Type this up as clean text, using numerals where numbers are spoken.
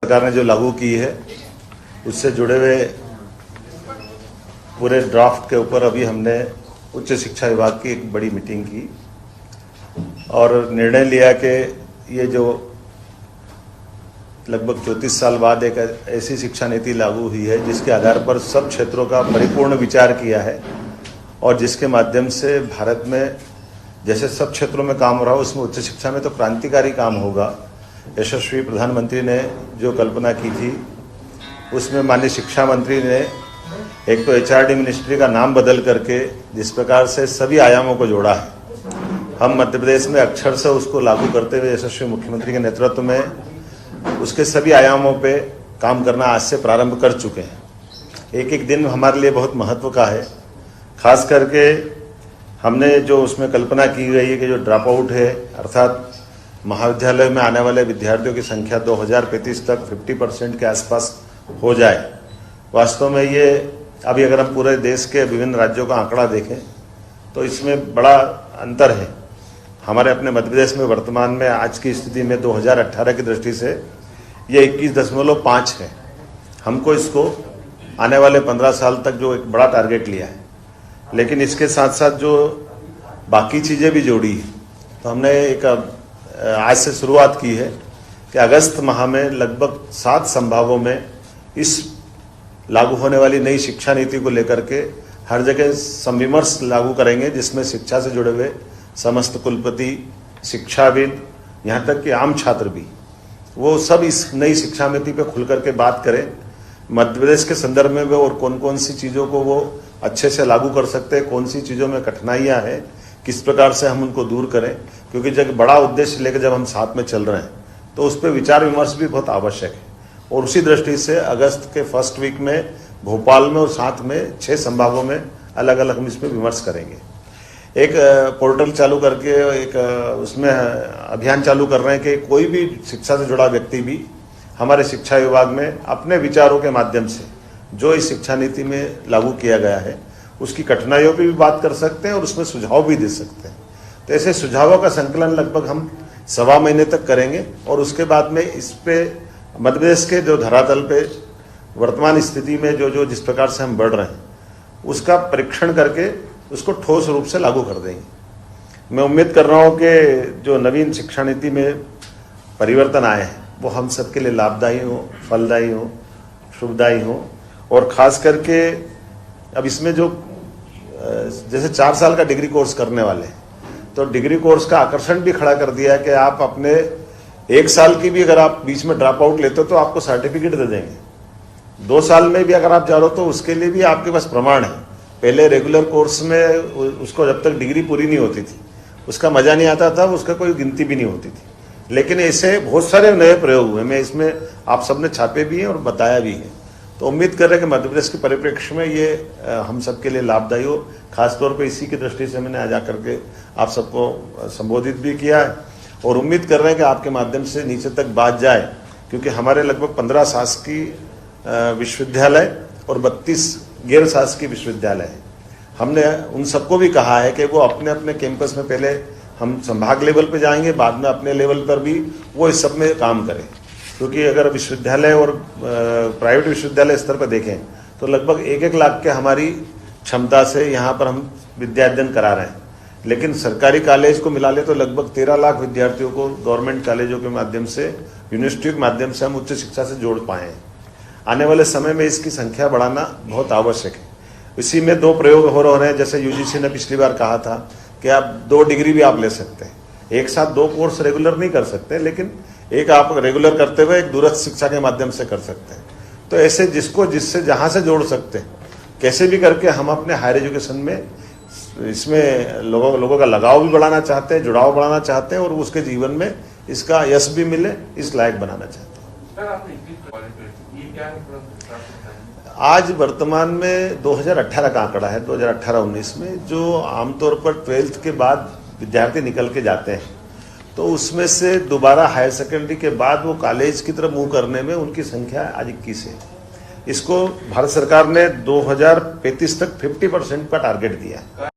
सरकार ने जो लागू की है उससे जुड़े हुए पूरे ड्राफ्ट के ऊपर अभी हमने उच्च शिक्षा विभाग की एक बड़ी मीटिंग की और निर्णय लिया कि ये जो लगभग 34 साल बाद एक ऐसी शिक्षा नीति लागू हुई है जिसके आधार पर सब क्षेत्रों का परिपूर्ण विचार किया है और जिसके माध्यम से भारत में जैसे सब क्षेत्रों में काम हो रहा हो उसमें उच्च शिक्षा में तो क्रांतिकारी काम होगा। यशस्वी प्रधानमंत्री ने जो कल्पना की थी उसमें माननीय शिक्षा मंत्री ने एक तो HRD मिनिस्ट्री का नाम बदल करके जिस प्रकार से सभी आयामों को जोड़ा है, हम मध्य प्रदेश में अक्षर से उसको लागू करते हुए यशस्वी मुख्यमंत्री के नेतृत्व में उसके सभी आयामों पे काम करना आज से प्रारंभ कर चुके हैं। एक एक दिन हमारे लिए बहुत महत्व का है, खास करके हमने जो उसमें कल्पना की गई है कि जो ड्रॉप आउट है अर्थात महाविद्यालय में आने वाले विद्यार्थियों की संख्या 2035 तक 50% के आसपास हो जाए। वास्तव में ये अभी अगर हम पूरे देश के विभिन्न राज्यों का आंकड़ा देखें तो इसमें बड़ा अंतर है। हमारे अपने मध्य प्रदेश में वर्तमान में आज की स्थिति में 2018 की दृष्टि से ये 21.5 है। हमको इसको आने वाले 15 साल तक जो एक बड़ा टारगेट लिया है, लेकिन इसके साथ साथ जो बाकी चीज़ें भी जोड़ी है। तो हमने एक आज से शुरुआत की है कि अगस्त माह में लगभग 7 संभागों में इस लागू होने वाली नई शिक्षा नीति को लेकर के हर जगह संविमर्श लागू करेंगे, जिसमें शिक्षा से जुड़े हुए समस्त कुलपति, शिक्षाविद, यहाँ तक कि आम छात्र भी, वो सब इस नई शिक्षा नीति पे खुल करके बात करें मध्य प्रदेश के संदर्भ में और कौन कौन सी चीज़ों को वो अच्छे से लागू कर सकते हैं, कौन सी चीज़ों में कठिनाइयाँ हैं, किस प्रकार से हम उनको दूर करें। क्योंकि जब बड़ा उद्देश्य लेकर जब हम साथ में चल रहे हैं तो उस पर विचार विमर्श भी बहुत आवश्यक है। और उसी दृष्टि से अगस्त के फर्स्ट वीक में भोपाल में और साथ में 6 संभागों में अलग अलग हम इस पर विमर्श करेंगे। एक पोर्टल चालू करके एक उसमें अभियान चालू कर रहे हैं कि कोई भी शिक्षा से जुड़ा व्यक्ति भी हमारे शिक्षा विभाग में अपने विचारों के माध्यम से जो इस शिक्षा नीति में लागू किया गया है उसकी कठिनाइयों पर भी बात कर सकते हैं और उसमें सुझाव भी दे सकते हैं। तो ऐसे सुझावों का संकलन लगभग हम 1.25 महीने तक करेंगे और उसके बाद में इस पे मध्य प्रदेश के जो धरातल पे वर्तमान स्थिति में जो जिस प्रकार से हम बढ़ रहे हैं उसका परीक्षण करके उसको ठोस रूप से लागू कर देंगे। मैं उम्मीद कर रहा हूँ कि जो नवीन शिक्षा नीति में परिवर्तन आए हैं वो हम सबके लिए लाभदायी हो, फलदायी हो, शुभदायी हो। और ख़ास करके अब इसमें जो जैसे 4 साल का डिग्री कोर्स करने वाले हैं तो डिग्री कोर्स का आकर्षण भी खड़ा कर दिया है कि आप अपने 1 साल की भी अगर आप बीच में ड्रॉप आउट लेते हो तो आपको सर्टिफिकेट दे देंगे। 2 साल में भी अगर आप जा रहे हो तो उसके लिए भी आपके पास प्रमाण है। पहले रेगुलर कोर्स में उसको जब तक डिग्री पूरी नहीं होती थी उसका मजा नहीं आता था, उसका कोई गिनती भी नहीं होती थी। लेकिन ऐसे बहुत सारे नए प्रयोग हुए, मैं इसमें आप सबने छापे भी हैं और बताया भी है। तो उम्मीद कर रहे हैं कि मध्य प्रदेश के परिप्रेक्ष्य में ये हम सबके लिए लाभदायी हो। खासतौर पर इसी की दृष्टि से मैंने आज आकर के आप सबको संबोधित भी किया है और उम्मीद कर रहे हैं कि आपके माध्यम से नीचे तक बात जाए, क्योंकि हमारे लगभग 15 शासकीय विश्वविद्यालय और 32 गैर शासकीय विश्वविद्यालय हैं। हमने उन सबको भी कहा है कि वो अपने अपने कैंपस में पहले हम संभाग लेवल पे जाएंगे, बाद में अपने लेवल पर भी वो इस सब में काम करें। क्योंकि अगर विश्वविद्यालय और प्राइवेट विश्वविद्यालय स्तर पर देखें तो लगभग 1-1 लाख के हमारी क्षमता से यहाँ पर हम विद्या अध्ययन करा रहे हैं, लेकिन सरकारी कॉलेज को मिला ले तो लगभग 13 लाख विद्यार्थियों को गवर्नमेंट कॉलेजों के माध्यम से, यूनिवर्सिटी के माध्यम से हम उच्च शिक्षा से जोड़ पाए हैं। आने वाले समय में इसकी संख्या बढ़ाना बहुत आवश्यक है। इसी में 2 प्रयोग हो रहे हैं। जैसे UGC ने पिछली बार कहा था कि आप 2 डिग्री भी आप ले सकते हैं, एक साथ 2 कोर्स रेगुलर नहीं कर सकते, लेकिन एक आप रेगुलर करते हुए एक दूरस्थ शिक्षा के माध्यम से कर सकते हैं। तो ऐसे जिसको जिससे जहाँ से जोड़ सकते हैं, कैसे भी करके हम अपने हायर एजुकेशन में इसमें लोगों का लगाव भी बढ़ाना चाहते हैं, जुड़ाव बढ़ाना चाहते हैं और उसके जीवन में इसका यश भी मिले, इस लायक बनाना चाहते हैं। आज वर्तमान में 2018 का आंकड़ा है, 2018-19 में जो आमतौर पर 12th के बाद विद्यार्थी निकल के जाते हैं तो उसमें से दोबारा हायर सेकेंडरी के बाद वो कॉलेज की तरफ मूव करने में उनकी संख्या आज 21 है। इसको भारत सरकार ने 2035 तक 50% का टारगेट दिया है।